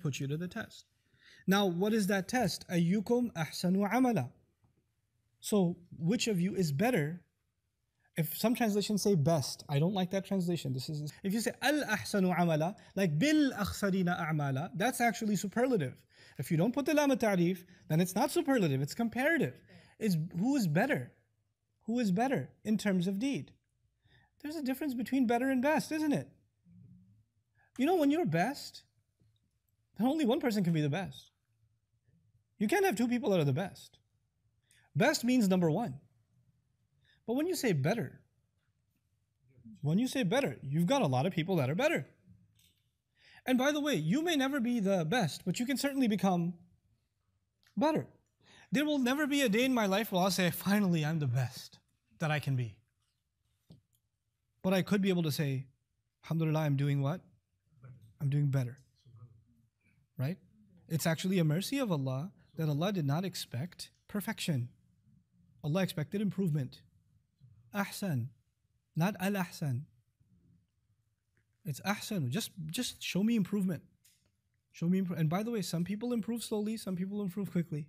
put you to the test. Now, what is that test? Ayyukum ahsanu amala. So, which of you is better? If some translations say best, I don't like that translation. If you say al-ahsanu amala, like bil akhsarina a'mala, that's actually superlative. If you don't put the lam ta'rif, then it's not superlative, it's comparative. It's who is better? Who is better in terms of deed? There's a difference between better and best, isn't it? You know, when you're best, then only one person can be the best. You can't have two people that are the best. Best means number one. But when you say better, you've got a lot of people that are better. And by the way, you may never be the best, but you can certainly become better. There will never be a day in my life where I'll say, finally, I'm the best that I can be. But I could be able to say, alhamdulillah, I'm doing what? I'm doing better. Right? It's actually a mercy of Allah that Allah did not expect perfection. Allah expected improvement. Ahsan, not al-ahsan. It's ahsan. Just show me improvement. Show me And by the way, some people improve slowly, some people improve quickly.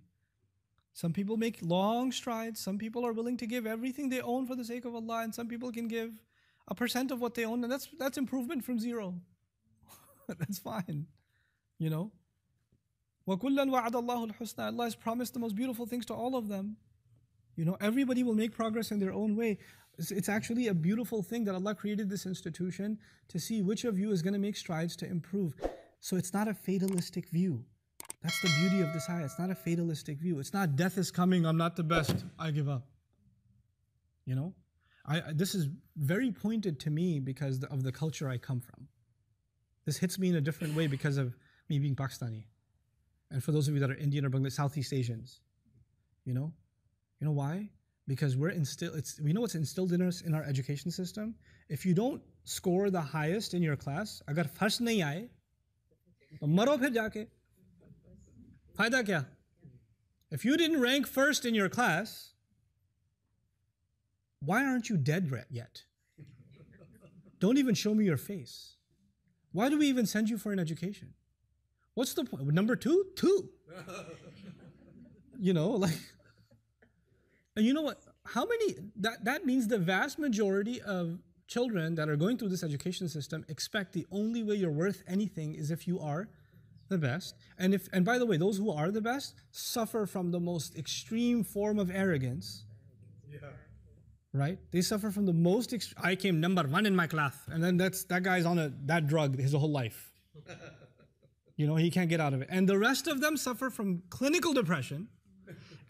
Some people make long strides. Some people are willing to give everything they own for the sake of Allah, and some people can give 1% of what they own, and that's improvement from zero. That's fine. You know? وَكُلًّا وَعَدَ اللَّهُ الْحُسْنَى. Allah has promised the most beautiful things to all of them. You know, everybody will make progress in their own way. It's actually a beautiful thing that Allah created this institution to see which of you is going to make strides to improve. So it's not a fatalistic view. That's the beauty of this ayah. It's not a fatalistic view. It's not death is coming, I'm not the best, I give up. You know? This is very pointed to me because of the culture I come from. This hits me in a different way because of me being Pakistani. And for those of you that are Indian or Bangladesh, Southeast Asians, you know? You know why? Because we know what's instilled in us in our education system. If you don't score the highest in your class, agar first nahi aaye, to maro phir jaake. Fayda kya? If you didn't rank first in your class, why aren't you dead yet? Don't even show me your face. Why do we even send you for an education? What's the point? Number two? Two. You know, like... And you know what? That means the vast majority of children that are going through this education system expect the only way you're worth anything is if you are the best. And by the way, those who are the best suffer from the most extreme form of arrogance. Yeah. Right? They suffer from the most I came number one in my class, and then that guy's on that drug his whole life. You know, he can't get out of it. And the rest of them suffer from clinical depression.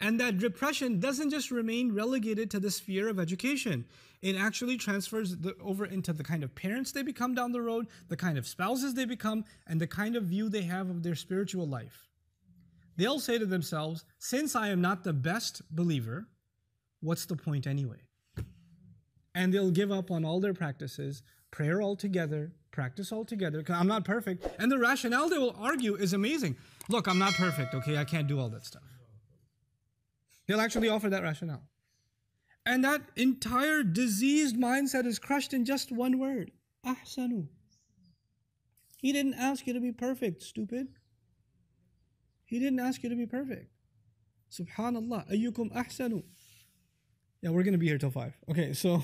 And that depression doesn't just remain relegated to the sphere of education. It actually transfers over into the kind of parents they become down the road, the kind of spouses they become, and the kind of view they have of their spiritual life. They'll say to themselves, since I am not the best believer, what's the point anyway? And they'll give up on all their practices, prayer altogether, practice altogether, because I'm not perfect. And the rationale they will argue is amazing. Look, I'm not perfect, okay? I can't do all that stuff. They'll actually offer that rationale. And that entire diseased mindset is crushed in just one word. Ahsanu. He didn't ask you to be perfect, stupid. He didn't ask you to be perfect. Subhanallah. Ayyukum ahsanu. Yeah, we're going to be here till 5. Okay, so...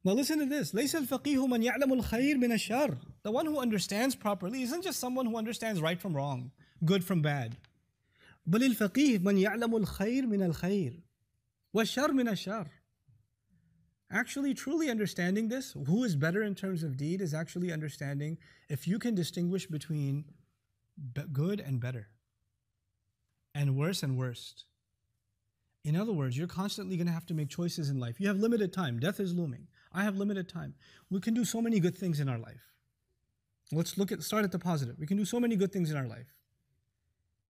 Now listen to this. لَيْسَ الْفَقِيهُ مَنْ يَعْلَمُ الْخَيْرِ مِنَ الشَّرِّ. The one who understands properly isn't just someone who understands right from wrong, good from bad. بل الفقيه من يعلم الخير من الخير والشر من الشر. Actually, truly understanding this, who is better in terms of deed, is actually understanding if you can distinguish between good and better, and worse and worst. In other words, you're constantly going to have to make choices in life. You have limited time. Death is looming. I have limited time. We can do so many good things in our life. Let's start at the positive. We can do so many good things in our life.